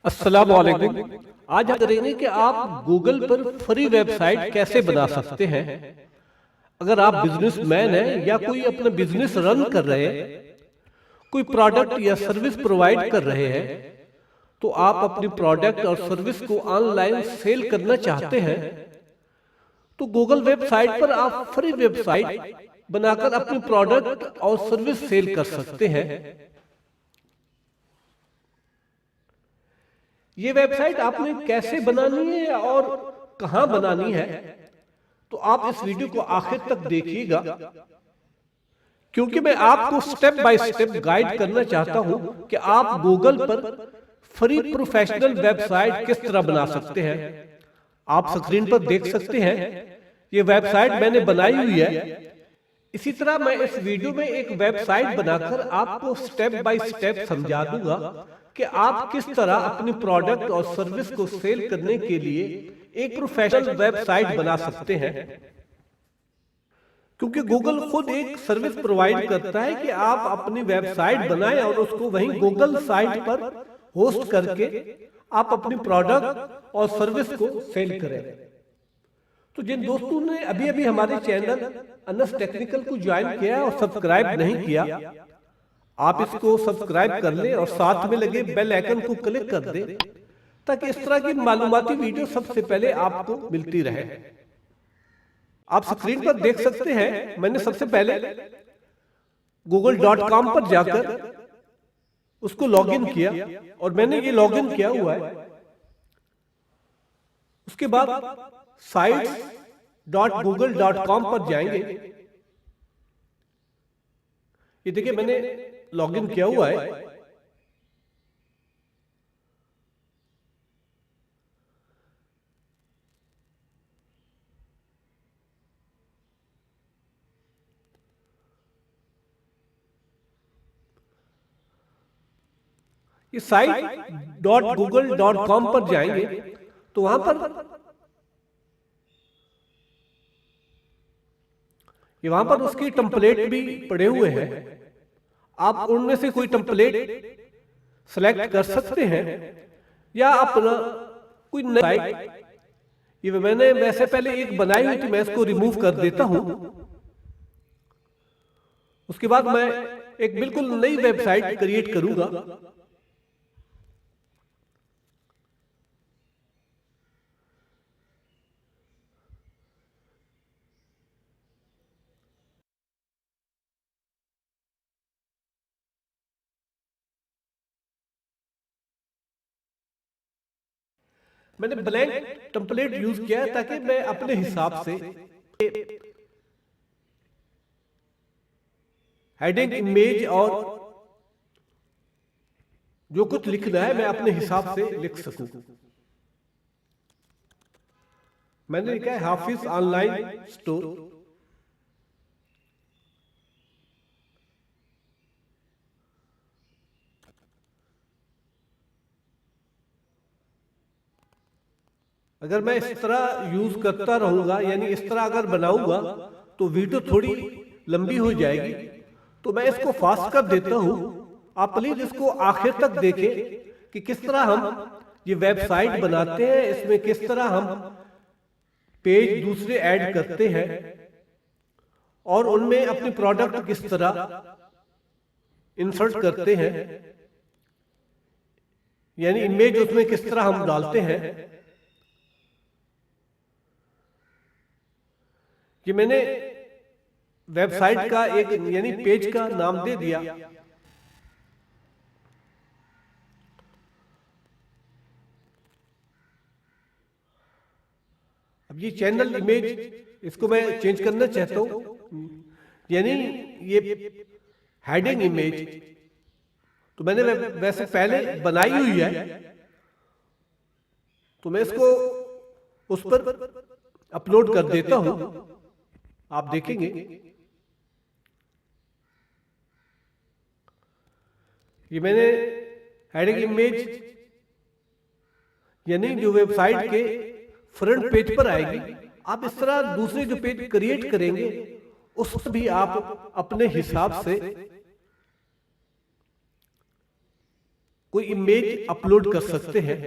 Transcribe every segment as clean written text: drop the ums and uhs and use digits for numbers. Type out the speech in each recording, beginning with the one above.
अस्सलाम वालेकुम। आज हम करेंगे कि आप गूगल पर फ्री वेबसाइट कैसे बना सकते हैं। अगर आप बिजनेसमैन हैं या कोई अपना बिजनेस रन कर रहे हैं, कोई प्रोडक्ट या सर्विस प्रोवाइड कर रहे हैं, तो आप अपनी प्रोडक्ट और सर्विस को ऑनलाइन सेल करना चाहते हैं, तो गूगल वेबसाइट पर आप फ्री वेबसाइट बनाकर अपनी प्रोडक्ट और सर्विस सेल कर सकते हैं। ये वेबसाइट आपने कैसे बनानी है और कहां बनानी है, तो आप इस वीडियो को आखिर तक देखिएगा, क्योंकि मैं आपको स्टेप बाय स्टेप गाइड करना चाहता हूं कि आप गूगल पर फ्री प्रोफेशनल वेबसाइट किस तरह बना सकते हैं। आप स्क्रीन पर देख सकते हैं, ये वेबसाइट मैंने बनाई हुई है। इसी तरह मैं इस वीडियो में एक वेबसाइट बनाकर आपको स्टेप बाय स्टेप समझा दूंगा कि आप किस तरह अपनी प्रोडक्ट और सर्विस को सेल करने के लिए एक प्रोफेशनल वेबसाइट बना सकते हैं। क्योंकि गूगल खुद एक सर्विस प्रोवाइड करता है कि आप अपनी वेबसाइट बनाएं और उसको वहीं गूगल साइट पर होस्ट करके आप अपनी प्रोडक्ट और सर्विस को सेल करें। तो जिन दोस्तों ने अभी अभी हमारे चैनल अनस टेक्निकल को ज्वाइन किया और सब्सक्राइब नहीं किया, आप इसको सब्सक्राइब कर लें और साथ में लगे बेल आइकन को क्लिक कर दें, ताकि इस तरह की मालूमाती वीडियो सबसे पहले आपको मिलती रहे। आप स्क्रीन पर देख सकते हैं, मैंने सबसे पहले google.com पर जाकर उसको लॉगिन किया और मैंने ये लॉगिन किया हुआ है। उसके बाद sites.google.com पर जाएंगे। ये देखिए मैंने लॉगिन किया हुआ है। ये site.google.com पर जाएंगे तो वहां पर उसके टेम्पलेट भी पड़े हुए हैं। आप उनमें से कोई टेम्पलेट सेलेक्ट कर सकते हैं या अपना कोई नई साइट। ये मैंने वैसे पहले एक बनाई हुई थी, मैं इसको रिमूव कर देता हूं। उसके बाद मैं एक बिल्कुल नई वेबसाइट क्रिएट करूंगा। मैंने ब्लैंक टेम्पलेट यूज किया है ताकि मैं अपने हिसाब से हेडिंग, इमेज और जो कुछ लिखना है मैं अपने हिसाब से लिख सकूं। मैंने लिखा है हाफिज ऑनलाइन स्टोर। अगर मैं इस तरह यूज करता रहूंगा, यानी इस तरह अगर बनाऊंगा, तो वीडियो थोड़ी लंबी हो जाएगी, तो मैं इसको फास्ट कर देता हूं। आप प्लीज इसको आखिर तक देखें कि किस तरह हम ये वेबसाइट बनाते हैं, इसमें किस तरह हम पेज दूसरे ऐड करते हैं और उनमें अपनी प्रोडक्ट किस तरह इंसर्ट करते हैं, यानी इमेज उसमें किस तरह हम डालते हैं। कि मैंने वेबसाइट का एक यानी पेज का नाम दे दिया। अब ये चैनल इमेज, इसको मैं चेंज करना चाहता हूं, यानी ये हेडिंग इमेज तो मैंने वैसे पहले बनाई हुई है, तो मैं इसको उस पर अपलोड कर देता हूं। आप देखेंगे ये मैंने हेडिंग इमेज यानी जो वेबसाइट के फ्रंट पेज पर आएगी। आप इस तरह दूसरे जो पेज क्रिएट करेंगे उस पर भी आप अपने हिसाब से कोई इमेज अपलोड कर सकते हैं।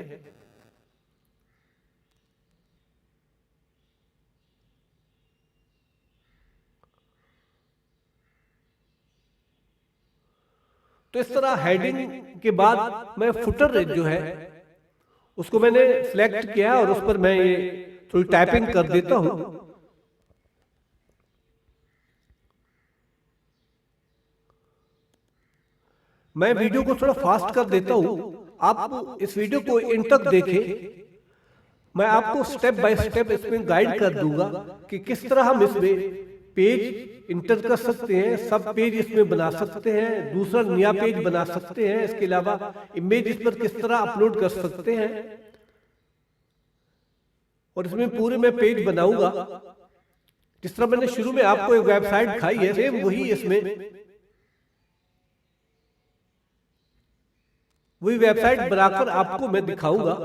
तो इस तरह हेडिंग के बाद मैं फुटर जो है उसको मैंने सिलेक्ट किया और उस पर मैं ये थोड़ी टाइपिंग कर देता हूं। मैं वीडियो को थोड़ा फास्ट कर देता हूं, आप इस वीडियो को इन तक देखें। मैं आपको स्टेप बाय स्टेप इसमें गाइड कर दूंगा कि किस तरह हम इसमें पेज इंटर कर सकते हैं, सब पेज इसमें बना सकते हैं, दूसरा नया पेज बना सकते हैं, इसके अलावा इमेज इस पर किस तरह अपलोड कर सकते हैं। और इसमें पूरे मैं पेज बनाऊंगा जिस तरह मैंने शुरू में आपको एक वेबसाइट दिखाई है, सेम वही वेबसाइट बनाकर आपको मैं दिखाऊंगा।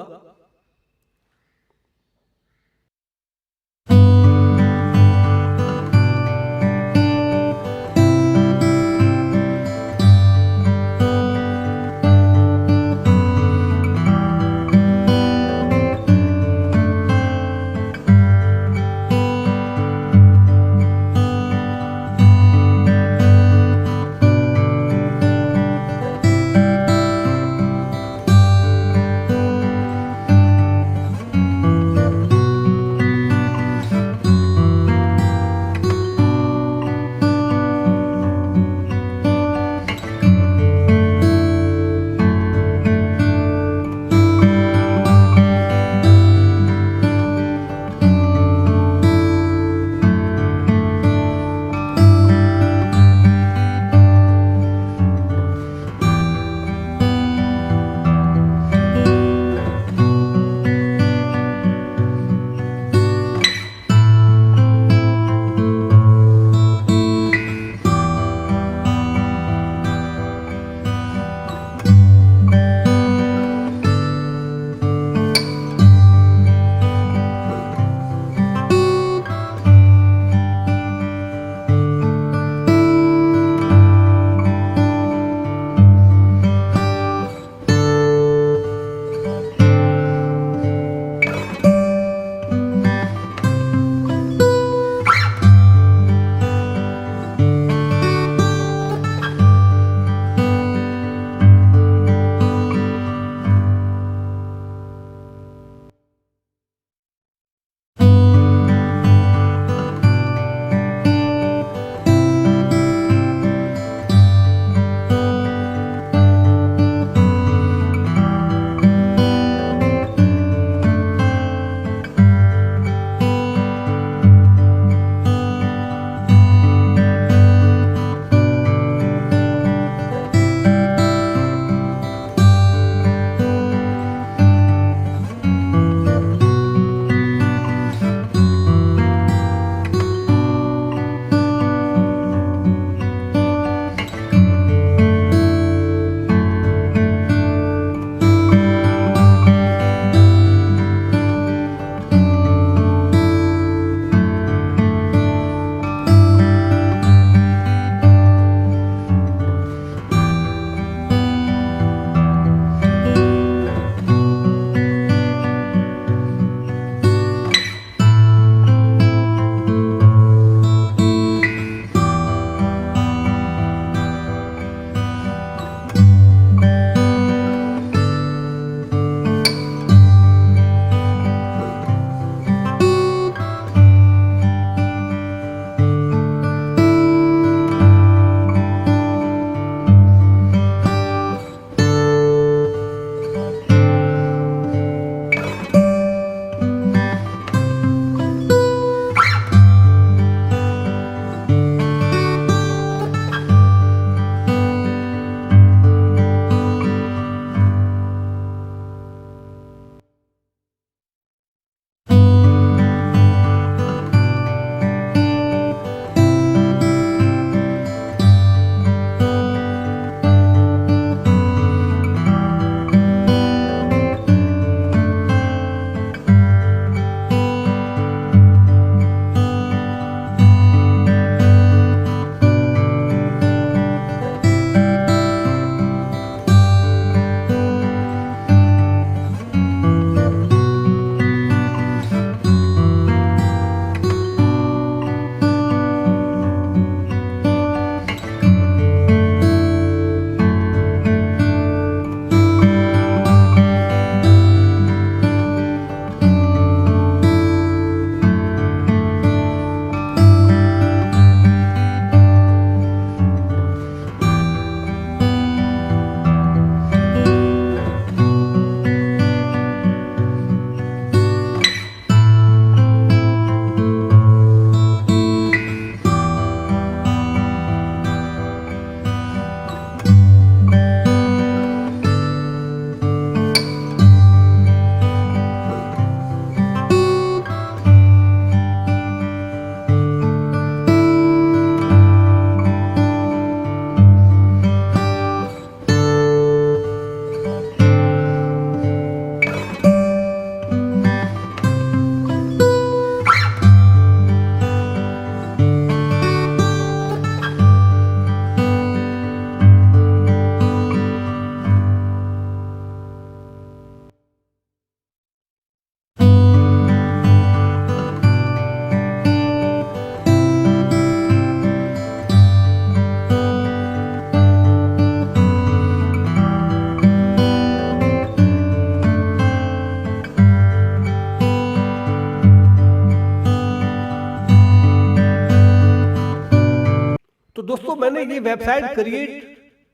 मैंने ये वेबसाइट क्रिएट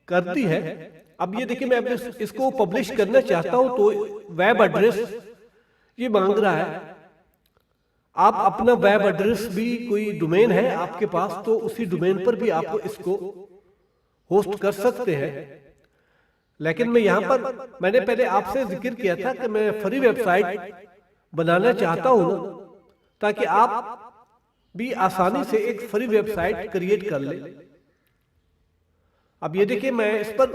कर दी है। अब ये देखिए, मैं इसको पब्लिश करना चाहता हूं तो वेब एड्रेस ये मांग रहा है। आप अपना वेब एड्रेस भी, कोई डोमेन है आपके पास तो उसी डोमेन पर भी आप इसको होस्ट कर सकते हैं। लेकिन मैं यहां पर, मैंने पहले आपसे जिक्र किया था कि मैं फ्री वेबसाइट बनाना चाहता हूं ना, ताकि आप भी आसानी से एक फ्री वेबसाइट क्रिएट कर ले। अब ये देखिए, मैं इस पर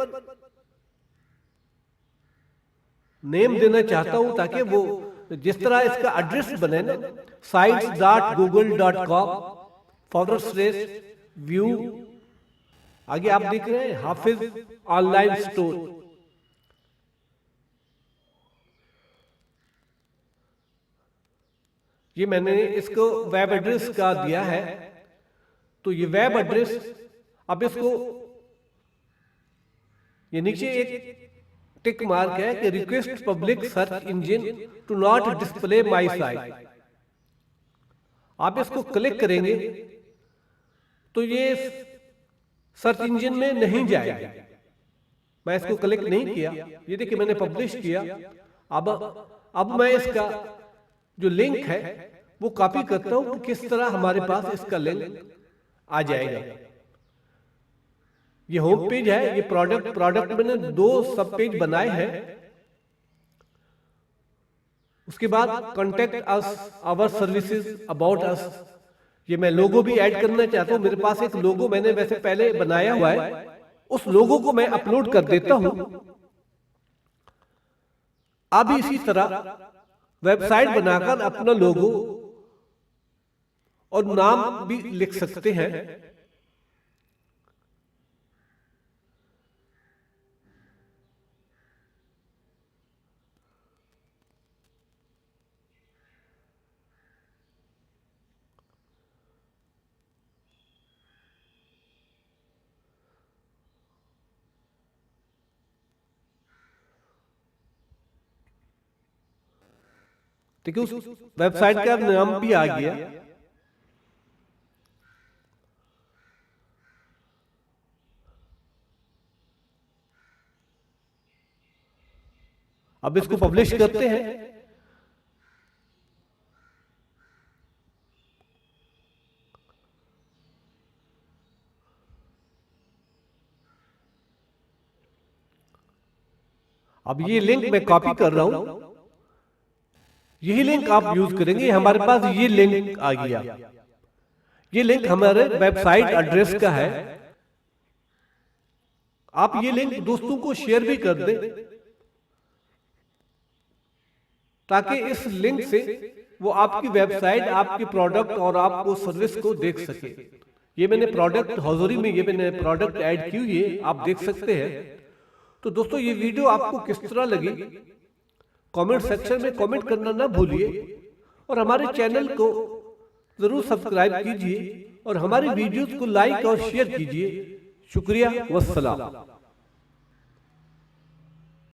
नेम देना चाहता हूं ताकि वो जिस तरह इसका एड्रेस बने ना, sites.google.com/view, आगे आप देख रहे हैं हाफिज ऑनलाइन स्टोर। ये मैंने इसको वेब एड्रेस का दिया है। तो ये वेब एड्रेस, अब इसको, ये नीचे एक टिक मार्क है कि request public search engine to not display my site. आप इसको क्लिक करेंगे तो ये सर्च इंजन में नहीं जाएगा। मैं इसको क्लिक नहीं किया, ये देखिए मैंने पब्लिश किया। अब मैं इसका जो लिंक है वो कॉपी करता हूं कि किस तरह हमारे पास इसका लिंक आ जाएगा। ये होम पेज है, ये प्रोडक्ट मैंने 2 सब पेज बनाए हैं। उसके बाद contact us, our services, about us, ये मैं लोगो भी ऐड करना चाहता हूं। मेरे पास एक लोगो मैंने वैसे पहले बनाया हुआ है, उस लोगो को मैं अपलोड कर देता हूं। अब इसी तरह वेबसाइट बनाकर अपना लोगो और नाम भी लिख सकते हैं। देखिए उस वेबसाइट का नाम भी आ गया। अब इसको पब्लिश करते हैं। अब ये लिंक मैं कॉपी कर रहा हूं, यही लिंक आप यूज करेंगे। हमारे पास ये लिंक आ गया, ये लिंक हमारे वेबसाइट एड्रेस का है। आप ये लिंक दोस्तों को शेयर भी कर दें ताकि इस लिंक से वो आपकी वेबसाइट, आपके प्रोडक्ट और आपको सर्विस को देख सके। ये मैंने प्रोडक्ट हजूरी में ये मैंने प्रोडक्ट ऐड की हुई है, आप देख सकते हैं। तो दोस्तों ये वीडियो आपको किस तरह लगी कमेंट सेक्शन में कमेंट करना ना भूलिए, और हमारे चैनल को जरूर सब्सक्राइब कीजिए और हमारी वीडियोस को लाइक और शेयर कीजिए। शुक्रिया, वस्सलाम।